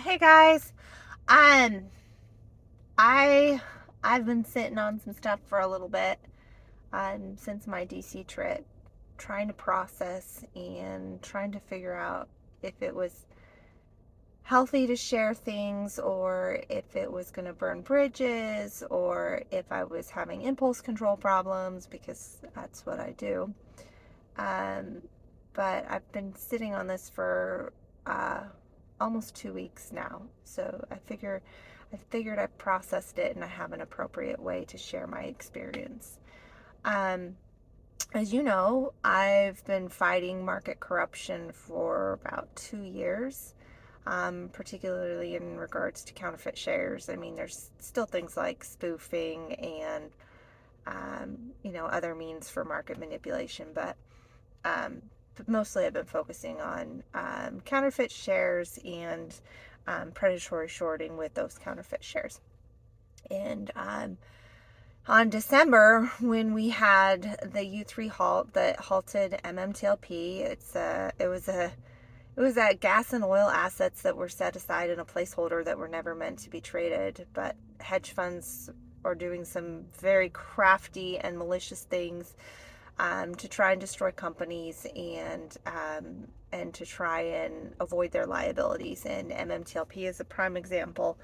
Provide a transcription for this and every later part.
Hey guys, um, I I've been sitting on some stuff for a little bit, since my DC trip, trying to process and trying to figure out if it was healthy to share things or if it was going to burn bridges or if I was having impulse control problems because that's what I do. Um, but I've been sitting on this for uh, almost 2 weeks now. So I figured I processed it and I have an appropriate way to share my experience. Um, as you know, I've been fighting market corruption for about 2 years, particularly in regards to counterfeit shares. I mean, there's still things like spoofing and, other means for market manipulation, um, but mostly I've been focusing on counterfeit shares and predatory shorting with those counterfeit shares. And on December, when we had the U3 halt that halted MMTLP, it was gas and oil assets that were set aside in a placeholder that were never meant to be traded, but hedge funds are doing some very crafty and malicious things to try and destroy companies and to try and avoid their liabilities. And MMTLP is a prime example.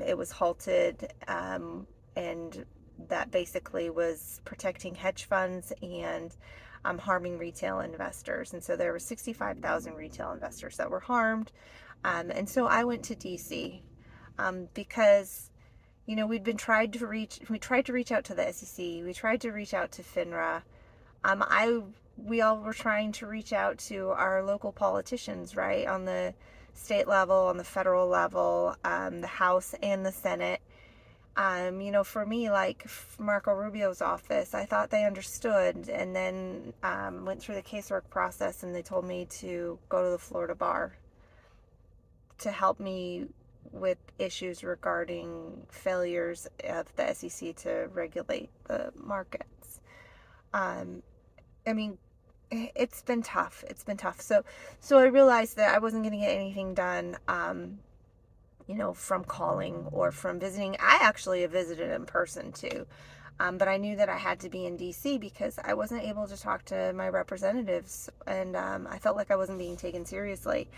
It was halted, and that basically was protecting hedge funds and harming retail investors. And so there were 65,000 retail investors that were harmed. And so I went to DC because we tried to reach out to the SEC, we tried to reach out to FINRA. I We all were trying to reach out to our local politicians, right, on the state level, on the federal level, the House and the Senate. For me, like Marco Rubio's office, I thought they understood, and then went through the casework process, and they told me to go to the Florida bar to help me with issues regarding failures of the SEC to regulate the markets. Um, I mean, it's been tough. It's been tough. So I realized that I wasn't going to get anything done, from calling or from visiting. I actually have visited in person too. But I knew that I had to be in DC because I wasn't able to talk to my representatives, and I felt like I wasn't being taken seriously.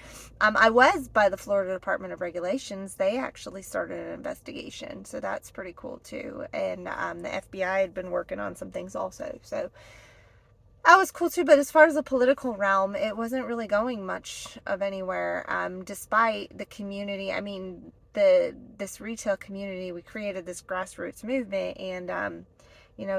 I was by the Florida Department of Regulations. They actually started an investigation, so that's pretty cool too. And the FBI had been working on some things also. So that was cool too, but as far as the political realm, it wasn't really going much of anywhere. Despite the community, I mean, this retail community, we created this grassroots movement, and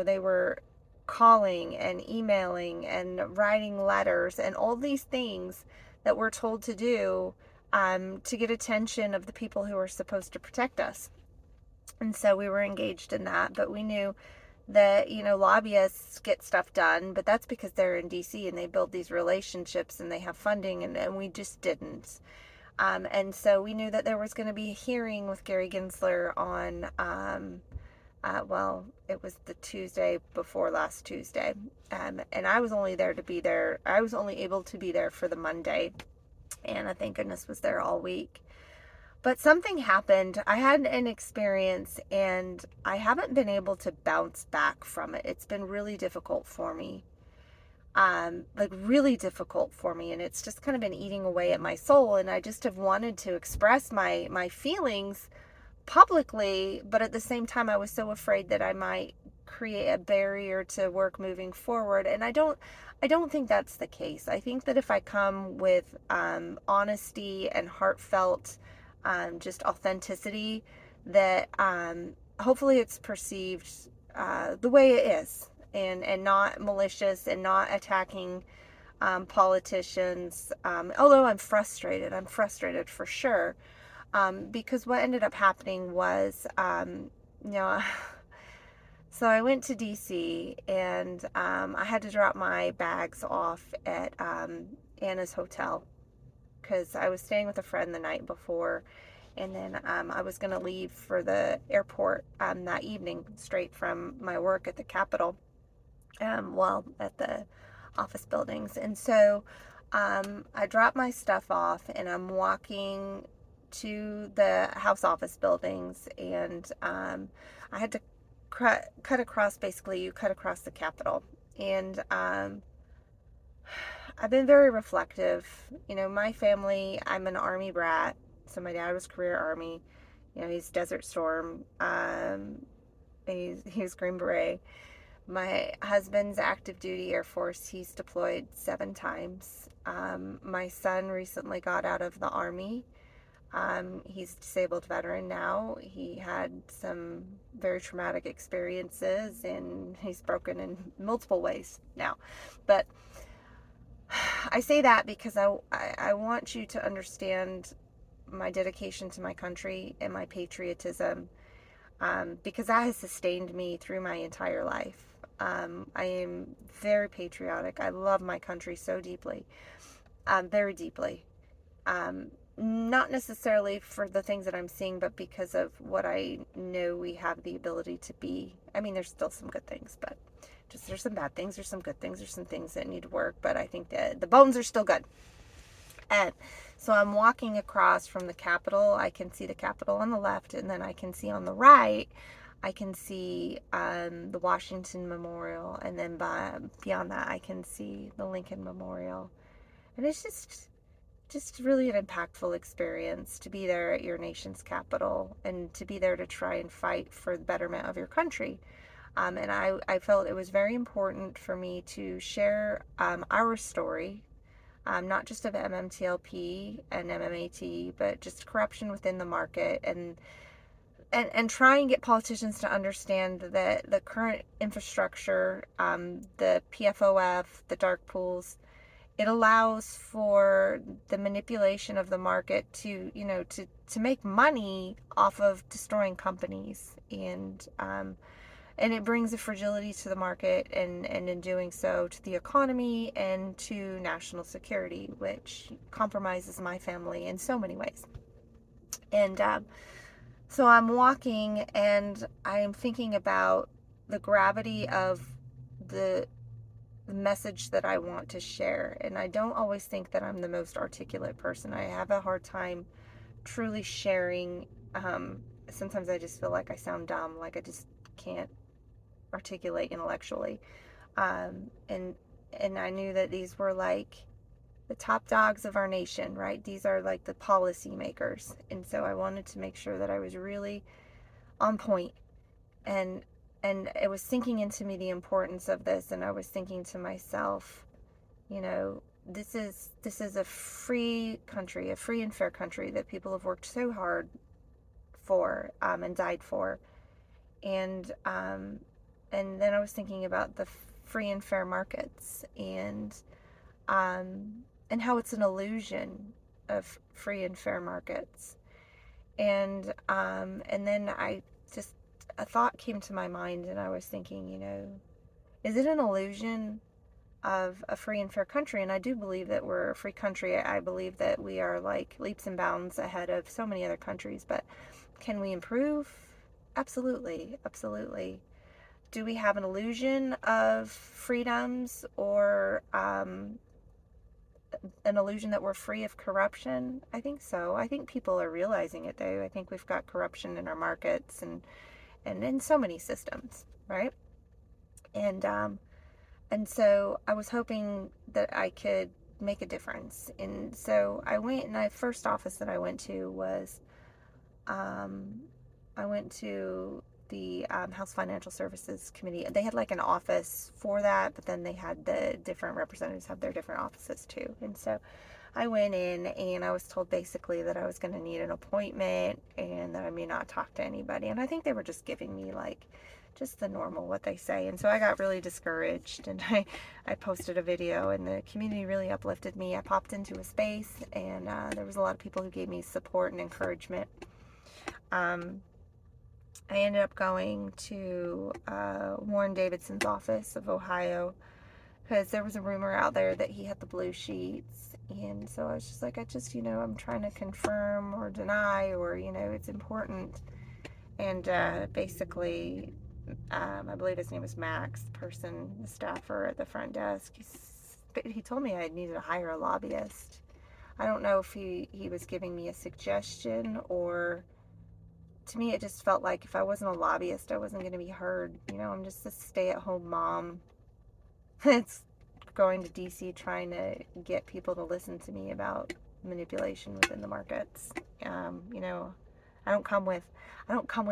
they were calling and emailing and writing letters and all these things that we're told to do to get attention of the people who are supposed to protect us. And so we were engaged in that, but we knew that lobbyists get stuff done, but that's because they're in DC and they build these relationships and they have funding, and we just didn't. And so we knew that there was going to be a hearing with Gary Gensler on it was the Tuesday before last Tuesday, and I was only able to be there for the Monday, and I thank goodness was there all week. But something happened. I had an experience and I haven't been able to bounce back from it. It's been really difficult for me. Like really difficult for me, and it's just kind of been eating away at my soul, and I just have wanted to express my feelings publicly, but at the same time I was so afraid that I might create a barrier to work moving forward, and I don't think that's the case. I think that if I come with honesty and heartfelt just authenticity, that hopefully it's perceived the way it is, and not malicious and not attacking politicians. Although I'm frustrated for sure, because what ended up happening was, you know, so I went to DC, and I had to drop my bags off at Anna's hotel because I was staying with a friend the night before, and then I was going to leave for the airport that evening straight from my work at the Capitol, at the office buildings. And so I dropped my stuff off, and I'm walking to the House office buildings, and I had to cut across, basically, you cut across the Capitol. And I've been very reflective. You know, my family, I'm an Army brat. So my dad was career Army. You know, he's Desert Storm. He's Green Beret. My husband's active duty Air Force. He's deployed 7 times. My son recently got out of the Army. He's a disabled veteran now. He had some very traumatic experiences, and he's broken in multiple ways now. But I say that because I want you to understand my dedication to my country and my patriotism, because that has sustained me through my entire life. I am very patriotic. I love my country so deeply, very deeply. Not necessarily for the things that I'm seeing, but because of what I know we have the ability to be. I mean, there's still some good things, but just there's some bad things, there's some good things, there's some things that need work, but I think that the bones are still good. And so I'm walking across from the Capitol. I can see the Capitol on the left, and then I can see on the right, I can see the Washington Memorial, and then beyond that, I can see the Lincoln Memorial. And it's just really an impactful experience to be there at your nation's capital, and to be there to try and fight for the betterment of your country. And I felt it was very important for me to share our story, not just of MMTLP and MMAT, but just corruption within the market, and try and get politicians to understand that the current infrastructure, the PFOF, the dark pools, it allows for the manipulation of the market to, to make money off of destroying companies. And it brings a fragility to the market, and in doing so, to the economy and to national security, which compromises my family in so many ways. And so I'm walking, and I am thinking about the gravity of the message that I want to share. And I don't always think that I'm the most articulate person. I have a hard time truly sharing. Sometimes I just feel like I sound dumb, like I just can't articulate intellectually. And I knew that these were like the top dogs of our nation, right? These are like the policy makers. And so I wanted to make sure that I was really on point. And it was sinking into me the importance of this, and I was thinking to myself, this is a free country, a free and fair country that people have worked so hard for, and died for. And then I was thinking about the free and fair markets, and how it's an illusion of free and fair markets. And then a thought came to my mind, and I was thinking, is it an illusion of a free and fair country? And I do believe that we're a free country. I believe that we are like leaps and bounds ahead of so many other countries, but can we improve? Absolutely, absolutely. Do we have an illusion of freedoms, or an illusion that we're free of corruption? I think so. I think people are realizing it, though. I think we've got corruption in our markets, and in so many systems, right? And so I was hoping that I could make a difference. And so I went, and the first office that I went to was, I went to the House Financial Services Committee. They had like an office for that, but then they had the different representatives have their different offices too. And so I went in, and I was told basically that I was going to need an appointment, and that I may not talk to anybody. And I think they were just giving me like just the normal what they say. And so I got really discouraged, and I posted a video, and the community really uplifted me. I popped into a space, and there was a lot of people who gave me support and encouragement. I ended up going to Warren Davidson's office of Ohio, because there was a rumor out there that he had the blue sheets. And so I was just like, I'm trying to confirm or deny, or, it's important. And basically, I believe his name was Max, the staffer at the front desk. He told me I needed to hire a lobbyist. I don't know if he was giving me a suggestion, or to me it just felt like if I wasn't a lobbyist, I wasn't going to be heard. I'm just a stay-at-home mom that's going to DC trying to get people to listen to me about manipulation within the markets. You know, I don't come with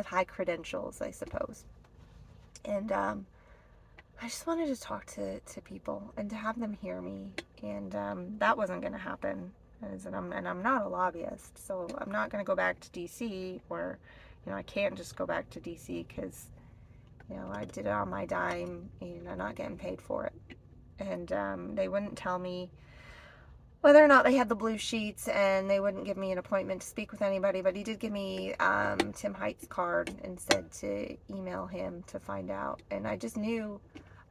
high credentials, I suppose. And I just wanted to talk to people and to have them hear me. And that wasn't going to happen. And I'm not a lobbyist, so I'm not going to go back to DC, or, I can't just go back to DC because, I did it on my dime and I'm not getting paid for it. And they wouldn't tell me whether or not they had the blue sheets, and they wouldn't give me an appointment to speak with anybody, but he did give me Tim Height's card and said to email him to find out. And I knew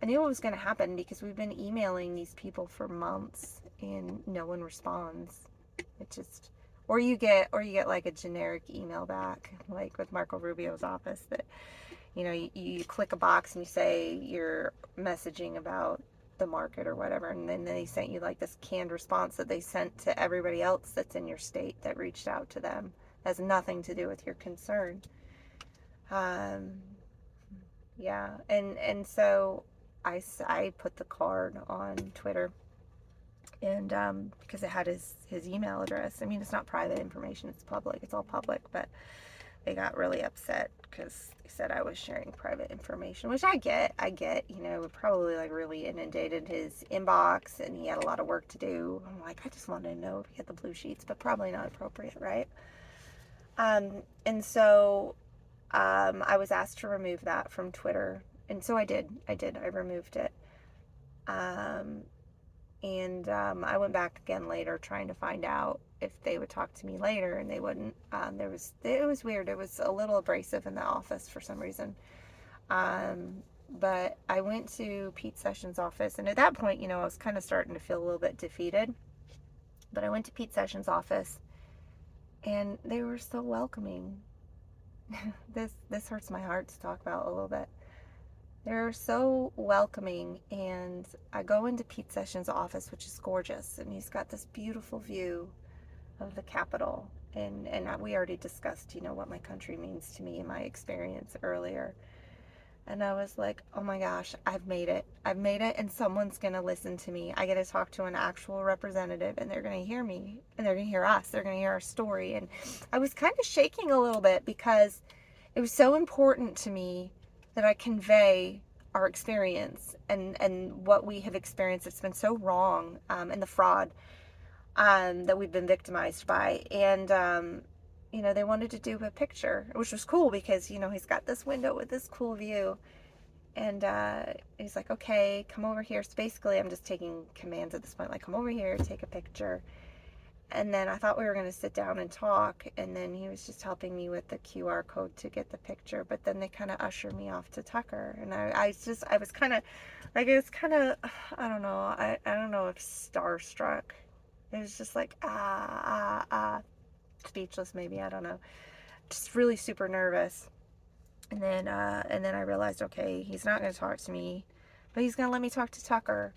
what was going to happen, because we've been emailing these people for months and no one responds. It just, or you get like a generic email back, like with Marco Rubio's office, that you click a box and you say you're messaging about the market or whatever, and then they sent you like this canned response that they sent to everybody else that's in your state that reached out to them. It has nothing to do with your concern. Yeah, and so I put the card on Twitter, and because it had his email address. I mean, it's not private information, it's public, it's all public, but they got really upset because they said I was sharing private information, which I get, it probably like really inundated his inbox and he had a lot of work to do. I'm like, I just wanted to know if he had the blue sheets, but probably not appropriate, right? And so I was asked to remove that from Twitter, and so I did. I removed it. And I went back again later trying to find out if they would talk to me later, and they wouldn't. It was weird. It was a little abrasive in the office for some reason. But I went to Pete Sessions' office, and at that point, I was kind of starting to feel a little bit defeated. But I went to Pete Sessions' office, and they were so welcoming. This hurts my heart to talk about a little bit. They're so welcoming, and I go into Pete Sessions' office, which is gorgeous, and he's got this beautiful view of the Capitol, and we already discussed, what my country means to me and my experience earlier. And I was like, oh my gosh, I've made it, and someone's gonna listen to me. I get to talk to an actual representative, and they're gonna hear me, and they're gonna hear us, they're gonna hear our story. And I was kind of shaking a little bit, because it was so important to me that I convey our experience and what we have experienced. It's been so wrong, and the fraud that we've been victimized by. And they wanted to do a picture, which was cool, because he's got this window with this cool view. And he's like, okay, come over here. So basically I'm just taking commands at this point, like, come over here, take a picture. And then I thought we were going to sit down and talk, and then he was just helping me with the QR code to get the picture. But then they kind of ushered me off to Tucker, and I was kind of like, it was kind of, I don't know, I don't know if starstruck. It was just like speechless, maybe, I don't know, just really super nervous. And then I realized, okay, he's not going to talk to me, but he's going to let me talk to Tucker.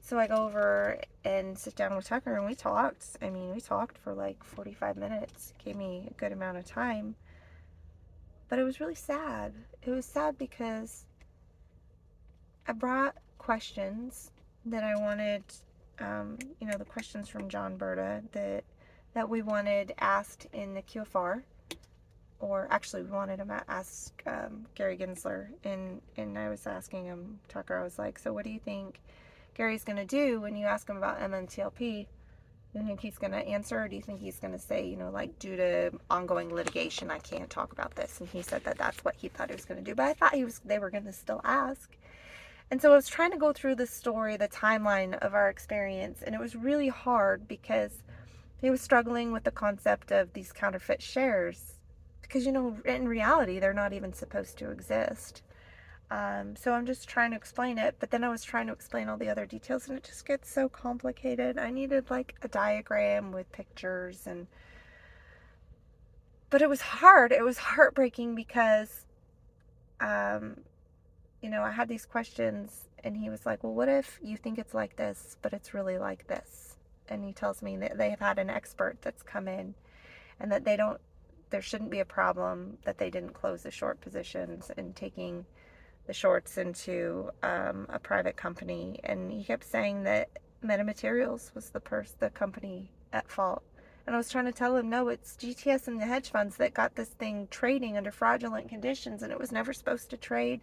So I go over and sit down with Tucker, and we talked. I mean, we talked for like 45 minutes. It gave me a good amount of time. But it was really sad. It was sad because I brought questions that I wanted, the questions from John Berta that we wanted asked in the QFR. Or actually, we wanted him to ask Gary Gensler. And I was asking him, Tucker, I was like, so what do you think Gary's going to do when you ask him about MMTLP? Do you think he's going to answer, or do you think he's going to say, like, due to ongoing litigation, I can't talk about this? And he said that that's what he thought he was going to do. But I thought they were going to still ask. And so I was trying to go through the story, the timeline of our experience, and it was really hard because he was struggling with the concept of these counterfeit shares, because, in reality, they're not even supposed to exist. So I'm just trying to explain it, but then I was trying to explain all the other details, and it just gets so complicated. I needed like a diagram with pictures, but it was hard. It was heartbreaking because, I had these questions, and he was like, well, what if you think it's like this, but it's really like this? and he tells me that they have had an expert that's come in, and that there shouldn't be a problem that they didn't close the short positions and taking the shorts into a private company. And he kept saying that Metamaterials was the company at fault. And I was trying to tell him, no, it's GTS and the hedge funds that got this thing trading under fraudulent conditions, and it was never supposed to trade.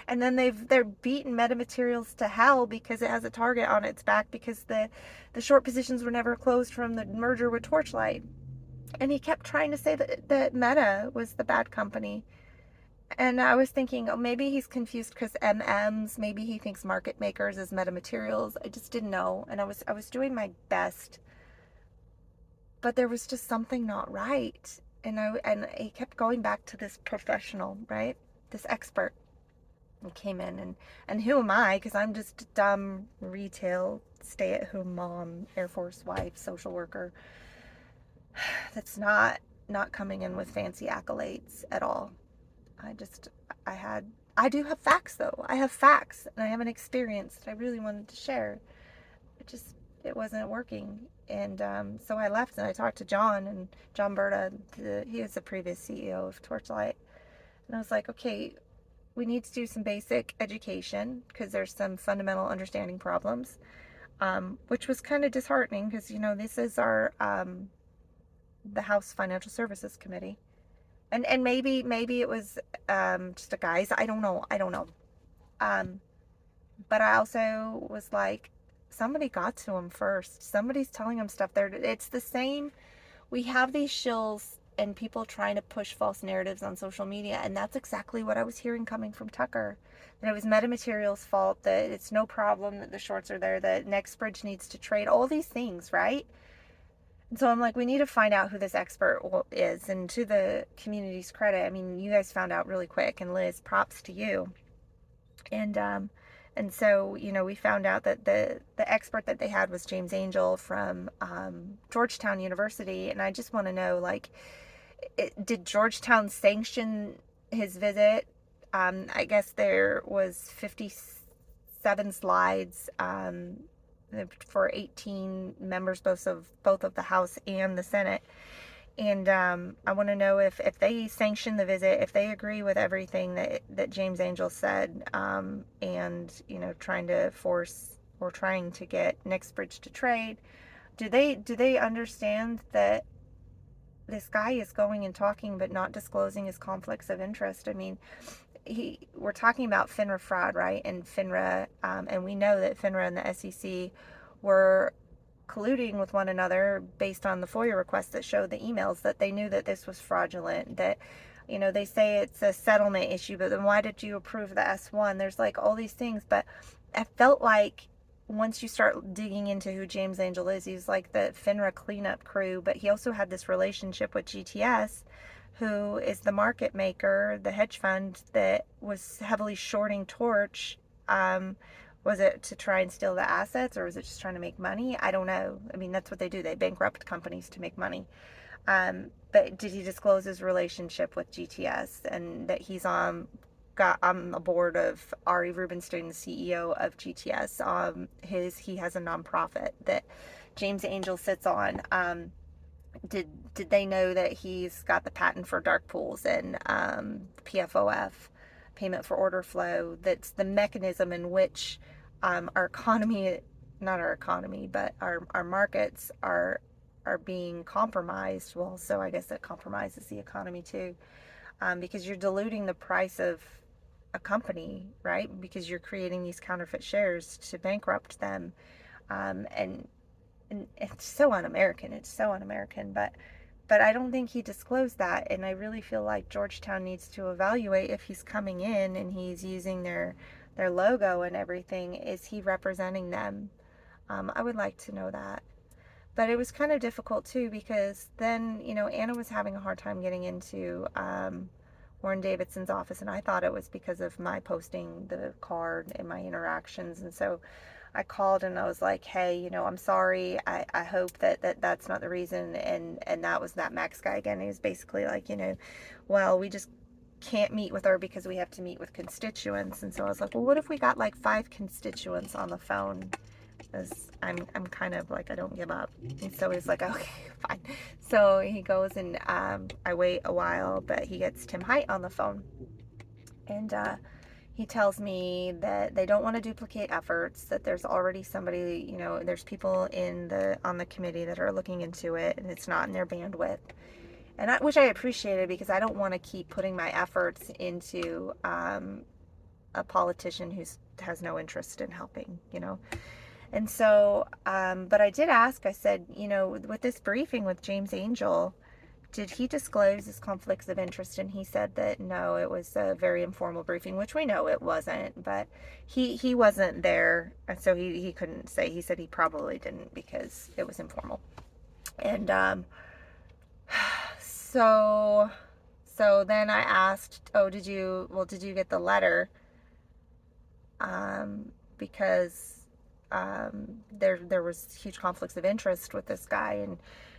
And then they're beaten Metamaterials to hell because it has a target on its back because the short positions were never closed from the merger with Torchlight. And he kept trying to say that Meta was the bad company. And I was thinking, oh, maybe he's confused because MMs, maybe he thinks market makers is metamaterials. I just didn't know. And I was doing my best, but there was just something not right. And he kept going back to this professional, right? This expert. He came in, and who am I? Because I'm just a dumb retail stay-at-home mom, Air Force wife, social worker that's not coming in with fancy accolades at all. I just, I had, I do have facts though. I have facts and I have an experience that I really wanted to share. It wasn't working. And so I left and I talked to John Berta. He was the previous CEO of Torchlight. And I was like, okay, we need to do some basic education because there's some fundamental understanding problems, which was kind of disheartening because, this is the House Financial Services Committee. And maybe it was just a guise. I don't know. But I also was like, somebody got to him first. Somebody's telling him stuff there. It's the same. We have these shills and people trying to push false narratives on social media, and that's exactly what I was hearing coming from Tucker. That it was Metamaterials' fault, that it's no problem that the shorts are there, that NextBridge needs to trade, all these things, right? And so I'm like, we need to find out who this expert is. And to the community's credit, I mean, you guys found out really quick. And Liz, props to you. And so, we found out that the expert that they had was James Angel from Georgetown University. And I just want to know, like, did Georgetown sanction his visit? I guess there was 57 slides. For 18 members, both of the House and the Senate. And I want to know if they sanction the visit, if they agree with everything that James Angel said, and trying to get NextBridge to trade. Do they understand that this guy is going and talking but not disclosing his conflicts of interest? I mean, we're talking about FINRA fraud, right? And FINRA, and we know that FINRA and the SEC were colluding with one another based on the FOIA requests that showed the emails that they knew that this was fraudulent, that, they say it's a settlement issue, but then why did you approve the S1? There's like all these things, but I felt like once you start digging into who James Angel is, he's like the FINRA cleanup crew, but he also had this relationship with GTS, who is the market maker, the hedge fund that was heavily shorting Torch. Was it to try and steal the assets, or was it just trying to make money? I don't know. I mean, that's what they do. They bankrupt companies to make money. But did he disclose his relationship with GTS and that he's on the board of Ari Rubenstein, the CEO of GTS? He has a nonprofit that James Angel sits on. Did they know that he's got the patent for dark pools and PFOF, payment for order flow? That's the mechanism in which our economy, not our economy, but our markets are being compromised. Well, so I guess it compromises the economy too, because you're diluting the price of a company, right? Because you're creating these counterfeit shares to bankrupt them, and it's so un-American. It's so un-American, but I don't think he disclosed that, and I really feel like Georgetown needs to evaluate if he's coming in and he's using their logo and everything. Is he representing them? I would like to know that. But it was kind of difficult too, because then, Anna was having a hard time getting into Warren Davidson's office, and I thought it was because of my posting the card and my interactions. And so I called and I was like, hey, I'm sorry. I hope that's not the reason. And that was that Max guy again. He was basically like, well, we just can't meet with her because we have to meet with constituents. And so I was like, well, what if we got like 5 constituents on the phone Because I'm kind of like, I don't give up. And so he's like, okay, fine. So he goes and I wait a while, but he gets Tim Height on the phone. And he tells me that they don't want to duplicate efforts, that there's already somebody, there's people on the committee that are looking into it, and it's not in their bandwidth. And which I appreciated, because I don't want to keep putting my efforts into a politician who has no interest in helping. And so, but I did ask, I said, with this briefing with James Angel, did he disclose his conflicts of interest? And he said that no, it was a very informal briefing, which we know it wasn't, but he wasn't there, and so he couldn't say. He said he probably didn't because it was informal. And so then I asked, oh, did you get the letter? Because there was huge conflicts of interest with this guy. And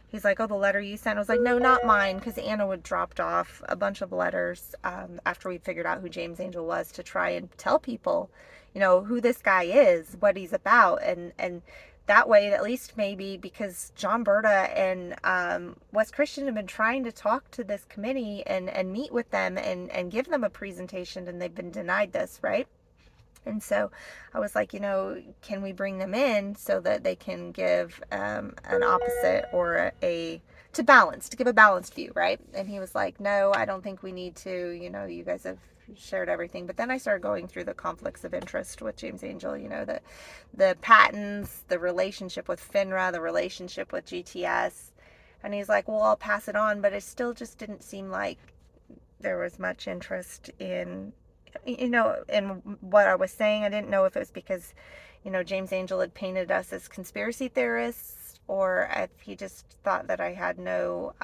he's like, oh, the letter you sent? I was like, no, not mine, because Anna would dropped off a bunch of letters after we figured out who James Angel was, to try and tell people, who this guy is, what he's about. And that way, at least maybe, because John Berta and Wes Christian have been trying to talk to this committee and meet with them and give them a presentation, and they've been denied this, right? And so I was like, can we bring them in so that they can give an opposite or to give a balanced view, right? And he was like, no, I don't think we need to. You guys have shared everything. But then I started going through the conflicts of interest with James Angel, the patents, the relationship with FINRA, the relationship with GTS. And he's like, well, I'll pass it on. But it still just didn't seem like there was much interest in what I was saying. I didn't know if it was because, James Angel had painted us as conspiracy theorists, or if he just thought that I had no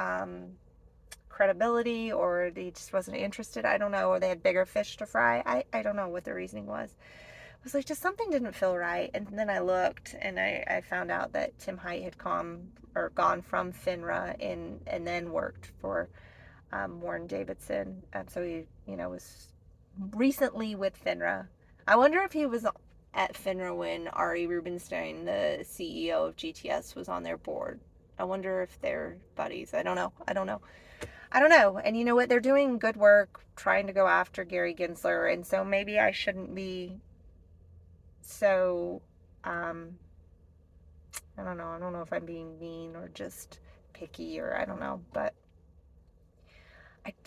credibility, or he just wasn't interested. I don't know, or they had bigger fish to fry. I don't know what the reasoning was. I was like, just something didn't feel right. And then I looked, and I found out that Tim Height had gone from FINRA and then worked for Warren Davidson. So he, was recently with FINRA. I wonder if he was at FINRA when Ari Rubenstein, the CEO of GTS, was on their board. I wonder if they're buddies. I don't know. And you know what? They're doing good work trying to go after Gary Gensler. And so maybe I shouldn't be so, I don't know. I don't know if I'm being mean or just picky, or I don't know. But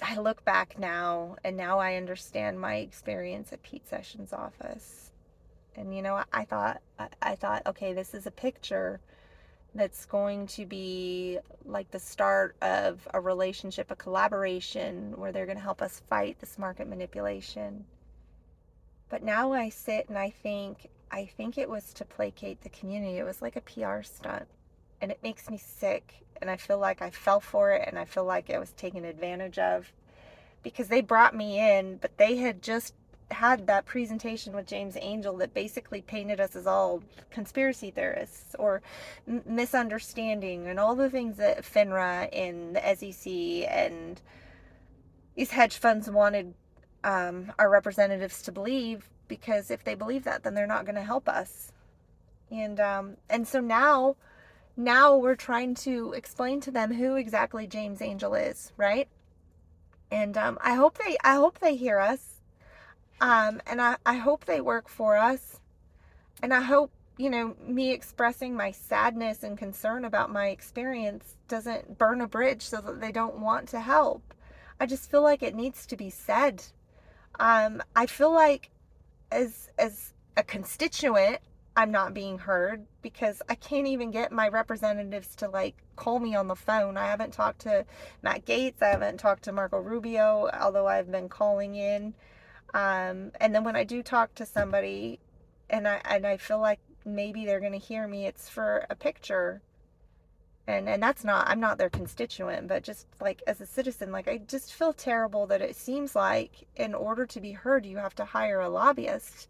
I look back now, and now I understand my experience at Pete Sessions' office. And I thought, okay, this is a picture that's going to be like the start of a relationship, a collaboration, where they're going to help us fight this market manipulation. But now I sit and I think it was to placate the community. It was like a PR stunt. And it makes me sick. And I feel like I fell for it, and I feel like I was taken advantage of, because they brought me in, but they had just had that presentation with James Angel that basically painted us as all conspiracy theorists or misunderstanding, and all the things that FINRA and the SEC and these hedge funds wanted our representatives to believe, because if they believe that, then they're not going to help us. And so now we're trying to explain to them who exactly James Angel is, right? And I hope they hear us. And I hope they work for us. And I hope, me expressing my sadness and concern about my experience doesn't burn a bridge so that they don't want to help. I just feel like it needs to be said. I feel like as a constituent, I'm not being heard, because I can't even get my representatives to call me on the phone. I haven't talked to Matt Gaetz. I haven't talked to Marco Rubio, although I've been calling in. And then when I do talk to somebody, and I feel like maybe they're going to hear me, it's for a picture. And that's not, I'm not their constituent, but just as a citizen, I just feel terrible that it seems like in order to be heard, you have to hire a lobbyist.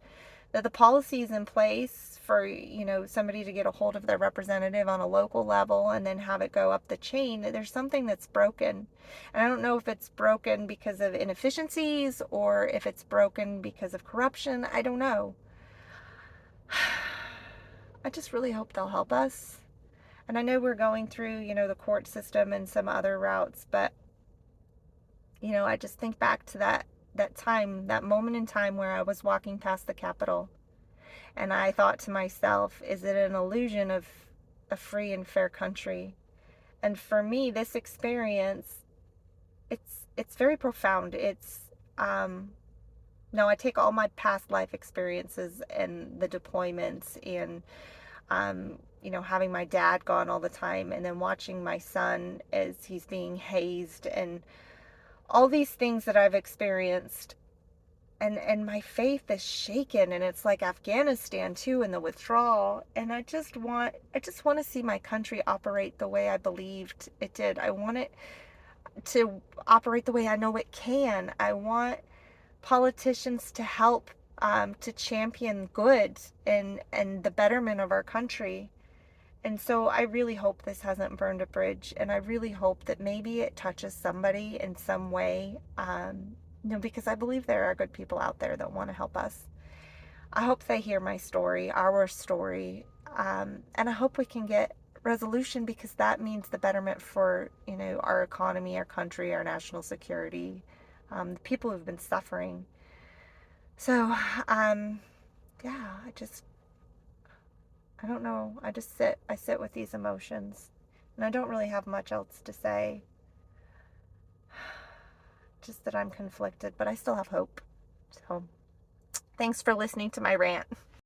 That the policy is in place for, somebody to get a hold of their representative on a local level and then have it go up the chain. There's something that's broken. And I don't know if it's broken because of inefficiencies or if it's broken because of corruption. I don't know. I just really hope they'll help us. And I know we're going through, the court system and some other routes, but I just think back to that time, that moment in time where I was walking past the Capitol, and I thought to myself, is it an illusion of a free and fair country? And for me, this experience, it's very profound. Um no, I take all my past life experiences and the deployments and having my dad gone all the time, and then watching my son as he's being hazed, and all these things that I've experienced, and my faith is shaken, and it's like Afghanistan too, and the withdrawal, and I just want to see my country operate the way I believed it did. I want it to operate the way I know it can. I want politicians to help, to champion good and the betterment of our country. And so I really hope this hasn't burned a bridge, and I really hope that maybe it touches somebody in some way, because I believe there are good people out there that want to help us. I hope they hear my story, our story, and I hope we can get resolution, because that means the betterment for, our economy, our country, our national security, the people who've been suffering. So, yeah, I don't know. I sit with these emotions, and I don't really have much else to say. Just that I'm conflicted, but I still have hope. So, thanks for listening to my rant.